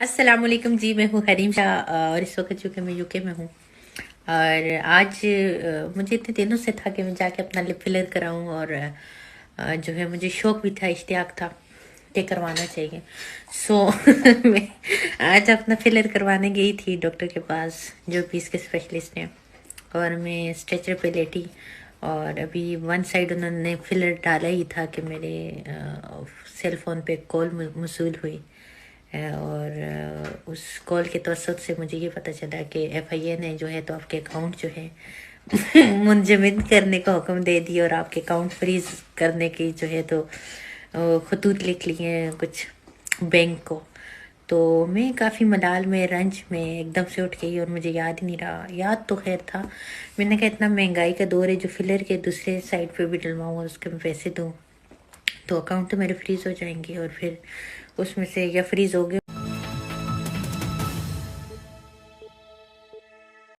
السلام علیکم جی، میں ہوں حریم شاہ اور اس وقت چونکہ میں یو کے میں ہوں اور آج مجھے اتنے دنوں سے تھا کہ میں جا کے اپنا لپ فلر کراؤں اور جو ہے مجھے شوق بھی تھا، اشتیاق تھا کہ کروانا چاہیے. سو میں آج اپنا فلر کروانے گئی تھی ڈاکٹر کے پاس جو پیس کے اسپیشلسٹ ہیں، اور میں اسٹریچر پہ لیٹی اور ابھی ون سائڈ انہوں نے فلر ڈالا ہی تھا کہ میرے سیل فون پہ کال موصول ہوئی اور اس کال کے توسط سے مجھے یہ پتہ چلا کہ ایف آئی اے نے جو ہے تو آپ کے اکاؤنٹ جو ہے منجمد کرنے کا حکم دے دیا اور آپ کے اکاؤنٹ فریز کرنے کی جو ہے تو خطوط لکھ لیے ہیں کچھ بینک کو. تو میں کافی ملال میں رنج میں ایک دم سے اٹھ گئی اور مجھے یاد ہی نہیں رہا. یاد تو خیر تھا، میں نے کہا اتنا مہنگائی کا دور ہے، جو فلر کے دوسرے سائڈ پہ بھی ڈلواؤں اس کے میں پیسے دوں تو اکاؤنٹ تو میرے فریز ہو جائیں گے اور پھر اس میں سے یا فریز ہو گئے